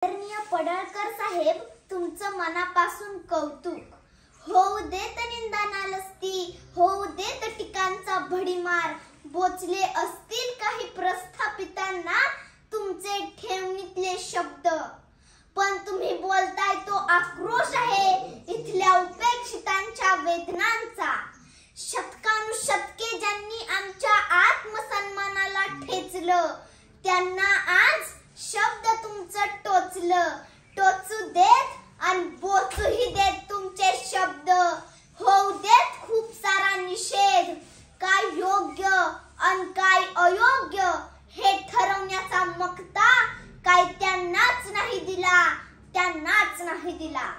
आदरणीय पडळकर साहेब, तुमचं मनापासून कौतुक. होऊ देत निंदा नालस्ती, होऊ देत टीकांचा भडीमार. बोचले असतील काही प्रस्थापितांना तुमचे ठेवणीतले शब्द, पण तुम्ही बोलताय तो आक्रोश आहे इथल्या उपेक्षितांच्या वेदनांचा. शतकानुशतके ज्यांनी आमच्या आत्मसन्मानाला ठेचलं, त्यांना आज शब्द तुमचं टोचलं. टोचू देत आणि बोचूही देत तुमचे शब्द. होऊ देत खूप सारा निषेध. काय योग्य आणि काय अयोग्य हे ठरवण्याचा मक्ता काय त्यांनाच नाही दिला, त्यांनाच नाही दिला.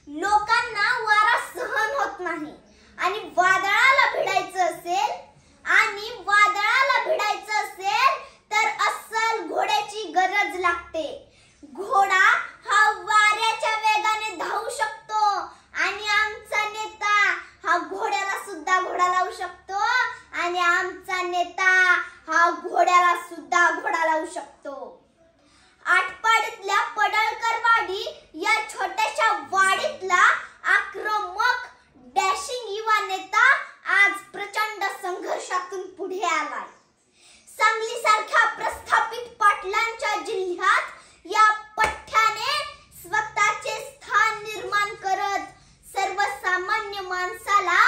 लोकांना वारा सहन होत नाही आणि वादळाला भिडायचं असेल तर अस्सल घोड्याची गरज लागते. घोडा हा वाऱ्याच्या वेगाने धावू शकतो आणि आमचा नेता हा घोड्याला सुद्धा घोडा लावू शकतो आणि आमचा नेता हा घोड्याला सुद्धा घोडा लावू शकतो. आटपाडीतल्या पडळकरवाडी या छोट्याशा वाडीतला आक्रमक डॅशिंग युवा नेता आज प्रचंड संघर्षातून पुढे आलाय. सांगली सारख्या प्रस्थापित पाटलांच्या जिल्ह्यात या पठ्ठ्याने स्वतःचे स्थान निर्माण करत सर्वसामान्य माणसाला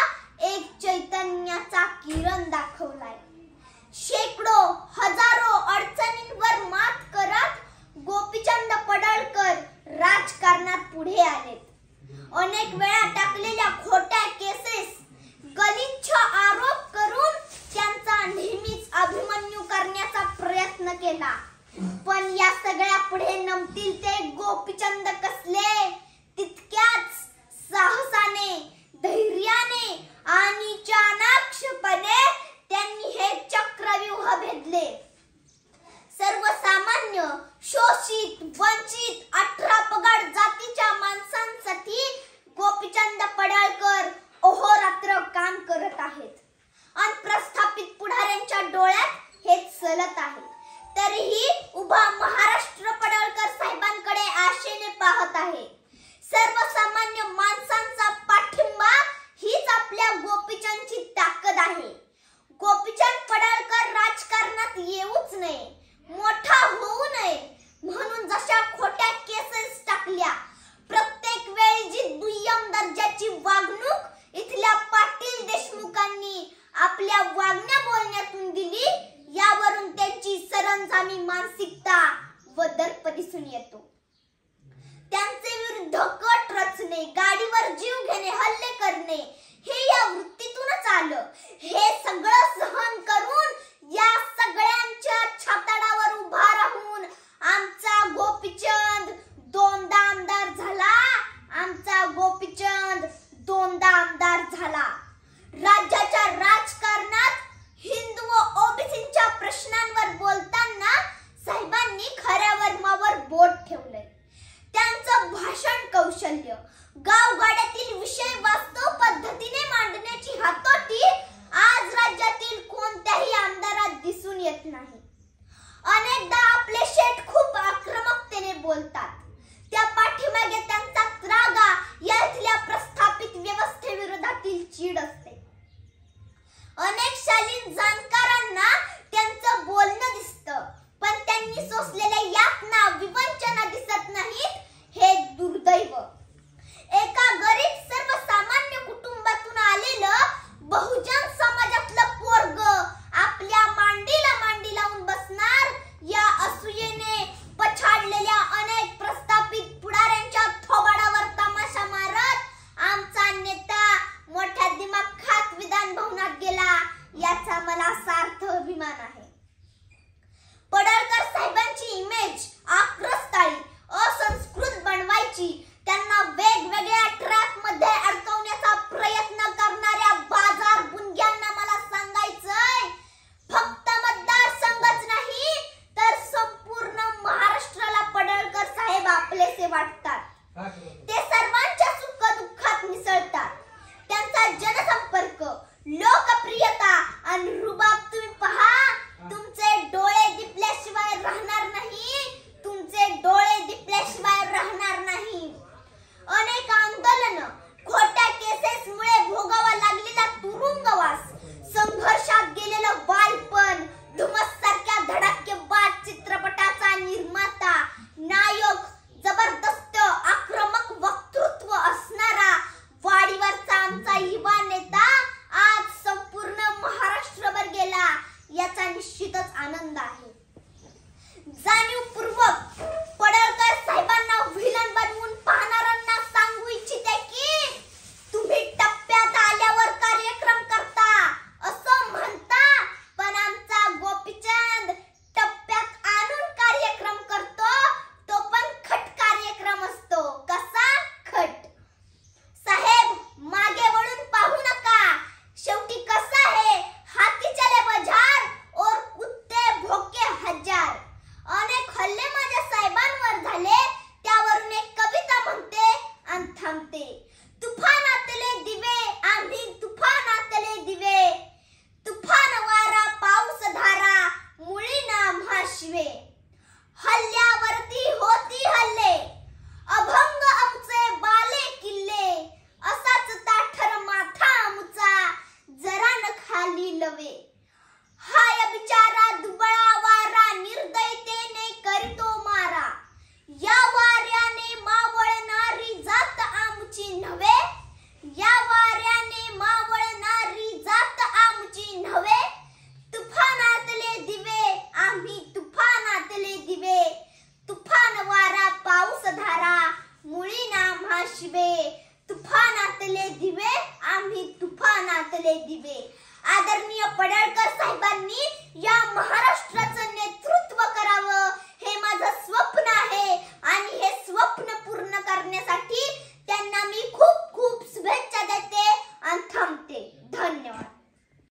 एक चैतन्याचा किरण दाखवलाय. शेकडो हजारो अडचणींवर मात करत गोपीचंद पडळकर राजकारणात पुढे आलेत. अनेक वेळा टाकलेल्या खोट्या केसेस, गलिच्छ आरोप करून त्यांचा नेहमीच अभिमन्यू करण्याचा प्रयत्न केला, पण या सगळ्या पुढे नमतील ते गोपीचंद कसले. तितक्याच साहसाने, धैर्याने आणि चाणाक्षपणे त्यांनी हे चक्रव्यूह भेदले. सर्वसामान्य, शोषित, वंचित, 18 पगड जातीच्या माणसांसाठी गोपीचंद पडळकर अहोरात्र काम करत आहेत आणि प्रस्थापित पुढाऱ्यांच्या डोळ्यात हे चलत आहे. तरीही उभा महाराष्ट्र पडळकर साहेबांकडे आशेने पाहत आहे. सर्वसामान्य माणसांचा पाठिंबा हीच आपल्या गोपीचंदची ताकद आहे. गोपीचंद पडळकर राजकारणात येऊच नये, मोठा होऊ नये म्हणून जशा खोट्या केसेस टाकल्या, प्रत्येक वेळी जी दुय्यम दर्जाची वागणूक इथल्या पाटील देशमुखांनी आपल्या वागण्या बोलण्यातून दिली, यावरून त्यांची सरंजामी मानसिकता व दर्प दिसून येतो. त्यांचे विरुद्ध कट रचणे, गाडीवर जीव घेणे, हल्ले करणे हे या वृत्तीतूनच आलं. हे सगळं सहन करून या सगळ्यांच्या छाताडावर उभा राहून आमचा गोपीचंद दोनदा आमदार झाला. आमचा गोपीचंद दोनदा आमदार झाला. राज्याच्या राजकारणात हिंदू व ओबीसींच्या प्रश्नांवर बोलताना साहेबांनी खऱ्या वर्मावर बोट ठेवलंय. त्यांचं भाषण कौशल्य, गावगाड्यातील विषय वास्तव पद्धतीने मांडण्याची हातोटी आज राज्यातील कोणत्याही आमदारात दिसून येत नाही. दिवे. आदरणीय पडळकर साहेबांनी या महाराष्ट्र